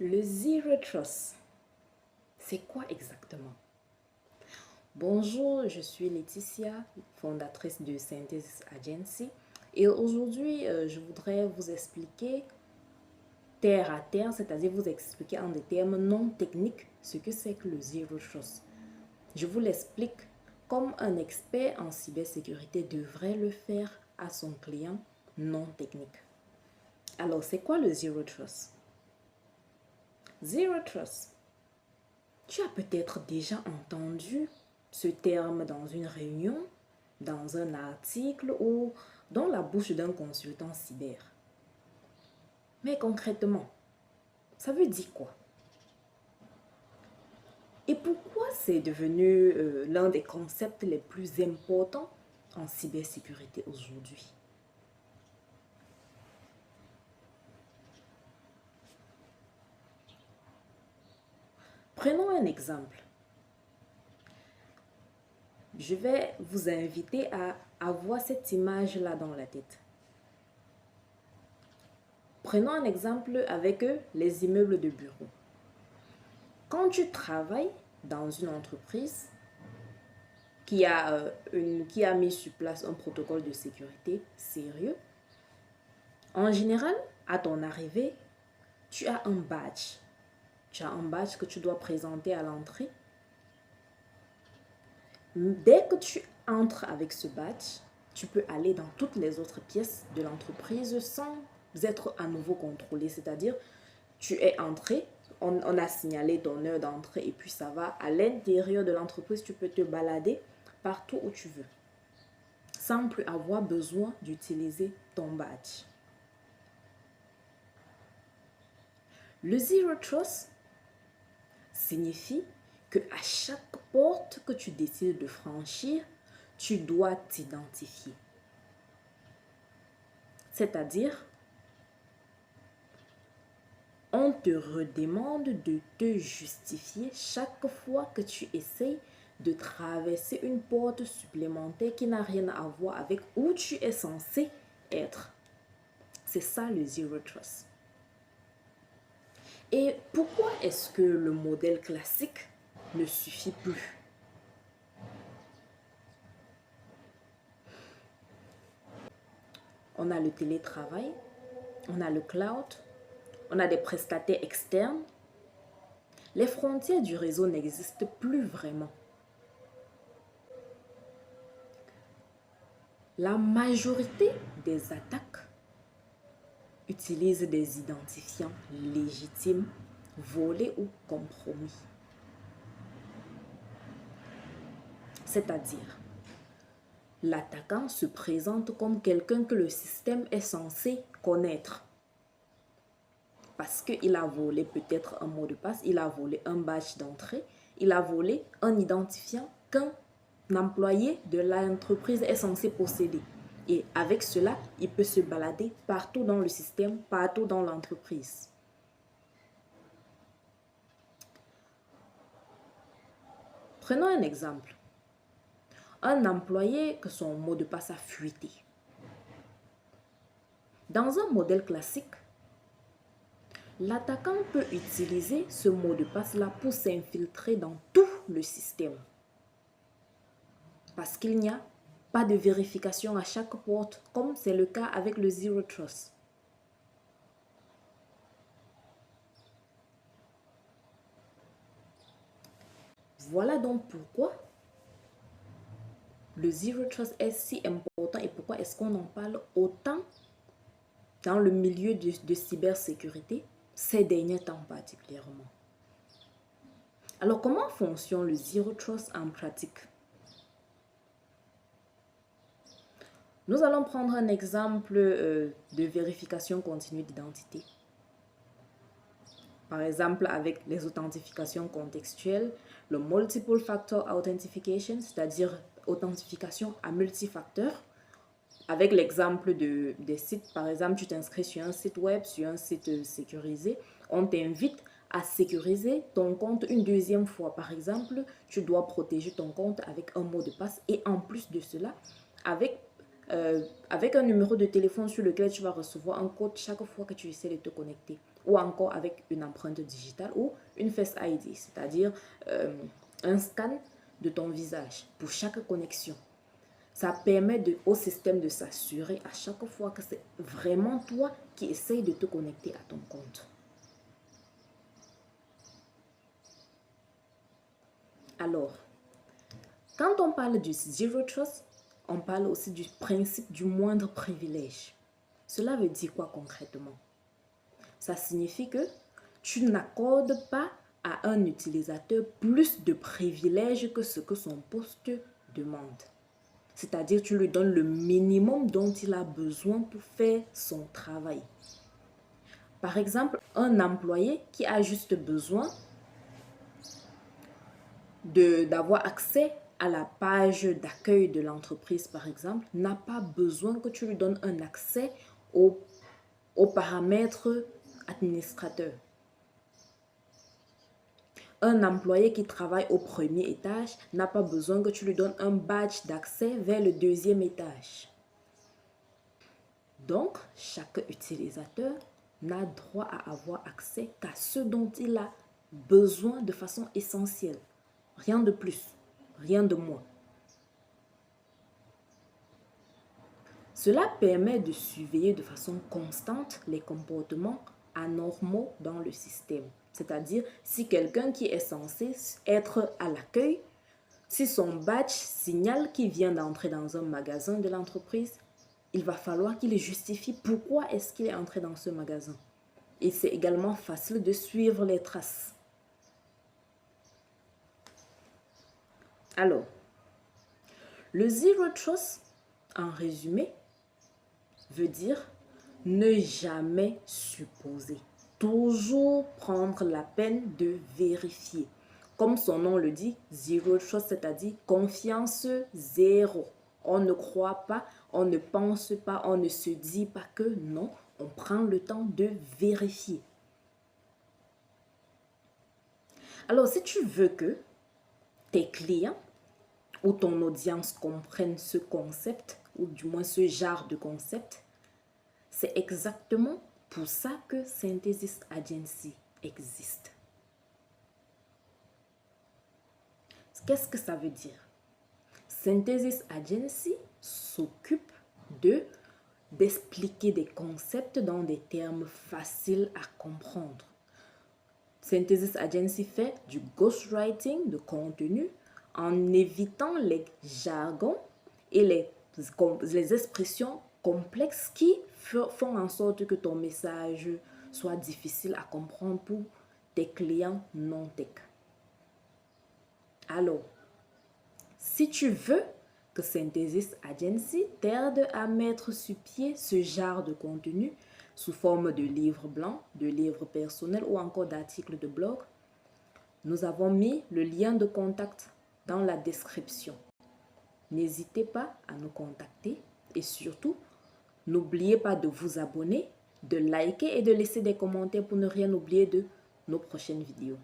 Le Zero Trust, c'est quoi exactement? Bonjour, je suis Laetitia, fondatrice de Synthesis Agency. Et aujourd'hui, je voudrais vous expliquer terre à terre, c'est-à-dire vous expliquer en des termes non techniques ce que c'est que le Zero Trust. Je vous l'explique comme un expert en cybersécurité devrait le faire à son client non technique. Alors, c'est quoi le Zero Trust? Zero Trust. Tu as peut-être déjà entendu ce terme dans une réunion, dans un article ou dans la bouche d'un consultant cyber. Mais concrètement, ça veut dire quoi? Et pourquoi c'est devenu l'un des concepts les plus importants en cybersécurité aujourd'hui? Prenons un exemple. Je vais vous inviter à avoir cette image-là dans la tête. Prenons un exemple avec les immeubles de bureaux. Quand tu travailles dans une entreprise qui a mis sur place un protocole de sécurité sérieux, en général, à ton arrivée, tu as un badge. Tu as un badge que tu dois présenter à l'entrée. Dès que tu entres avec ce badge, tu peux aller dans toutes les autres pièces de l'entreprise sans être à nouveau contrôlé. C'est-à-dire, tu es entré, on a signalé ton heure d'entrée et puis ça va. À l'intérieur de l'entreprise, tu peux te balader partout où tu veux, sans plus avoir besoin d'utiliser ton badge. Le Zero Trust signifie que à chaque porte que tu décides de franchir, tu dois t'identifier. C'est-à-dire, on te redemande de te justifier chaque fois que tu essayes de traverser une porte supplémentaire qui n'a rien à voir avec où tu es censé être. C'est ça le Zero Trust. Et pourquoi est-ce que le modèle classique ne suffit plus? On a le télétravail, on a le cloud, on a des prestataires externes. Les frontières du réseau n'existent plus vraiment. La majorité des attaques utilisent des identifiants légitimes, volés ou compromis. C'est-à-dire, l'attaquant se présente comme quelqu'un que le système est censé connaître. Parce qu'il a volé peut-être un mot de passe, il a volé un badge d'entrée, il a volé un identifiant qu'un employé de l'entreprise est censé posséder. Et avec cela, il peut se balader partout dans le système, partout dans l'entreprise. Prenons un exemple. Un employé que son mot de passe a fuité. Dans un modèle classique, l'attaquant peut utiliser ce mot de passe-là pour s'infiltrer dans tout le système. Parce qu'il n'y a pas de vérification à chaque porte, comme c'est le cas avec le Zero Trust. Voilà donc pourquoi le Zero Trust est si important et pourquoi est-ce qu'on en parle autant dans le milieu de cybersécurité ces derniers temps particulièrement. Alors, comment fonctionne le Zero Trust en pratique? Nous allons prendre un exemple de vérification continue d'identité. Par exemple, avec les authentifications contextuelles, le Multiple Factor Authentication, c'est-à-dire authentification à multifacteurs. Avec l'exemple des sites, par exemple, tu t'inscris sur un site web, sur un site sécurisé, on t'invite à sécuriser ton compte une deuxième fois. Par exemple, tu dois protéger ton compte avec un mot de passe et en plus de cela, avec un numéro de téléphone sur lequel tu vas recevoir un code chaque fois que tu essaies de te connecter. ou encore avec une empreinte digitale ou une Face ID, c'est-à-dire un scan de ton visage pour chaque connexion. Ça permet au système de s'assurer à chaque fois que c'est vraiment toi qui essayes de te connecter à ton compte. Alors, quand on parle du Zero Trust, on parle aussi du principe du moindre privilège. Cela veut dire quoi concrètement? Ça signifie que tu n'accordes pas à un utilisateur plus de privilèges que ce que son poste demande. C'est-à-dire tu lui donnes le minimum dont il a besoin pour faire son travail. Par exemple, un employé qui a juste besoin d'avoir accès à la page d'accueil de l'entreprise, par exemple, n'a pas besoin que tu lui donnes un accès aux paramètres administrateurs. Un employé qui travaille au premier étage n'a pas besoin que tu lui donnes un badge d'accès vers le deuxième étage. Donc, chaque utilisateur n'a droit à avoir accès qu'à ce dont il a besoin de façon essentielle. Rien de plus, rien de moins. Cela permet de surveiller de façon constante les comportements anormaux dans le système. C'est-à-dire, si quelqu'un qui est censé être à l'accueil, si son badge signale qu'il vient d'entrer dans un magasin de l'entreprise, il va falloir qu'il justifie pourquoi est-ce qu'il est entré dans ce magasin. Et c'est également facile de suivre les traces. Alors, le Zero Trust, en résumé, veut dire ne jamais supposer. Toujours prendre la peine de vérifier. Comme son nom le dit, Zero Trust, c'est-à-dire confiance zéro. On ne croit pas, on ne pense pas, on ne se dit pas que non. On prend le temps de vérifier. Alors, si tu veux que tes clients ou ton audience comprennent ce concept, ou du moins ce genre de concept, c'est exactement pour ça que Synthesis Agency existe. Qu'est-ce que ça veut dire? Synthesis Agency s'occupe d'expliquer des concepts dans des termes faciles à comprendre. Synthesis Agency fait du ghostwriting de contenu en évitant les jargons et les expressions complexes qui font en sorte que ton message soit difficile à comprendre pour tes clients non tech. Alors, si tu veux que Synthesis Agency t'aide à mettre sur pied ce genre de contenu sous forme de livres blancs, de livres personnels ou encore d'articles de blog, nous avons mis le lien de contact dans la description. N'hésitez pas à nous contacter et surtout, n'oubliez pas de vous abonner, de liker et de laisser des commentaires pour ne rien oublier de nos prochaines vidéos.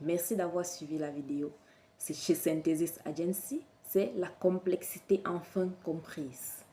Merci d'avoir suivi la vidéo. C'est chez Synthesis Agency, c'est la complexité enfin comprise.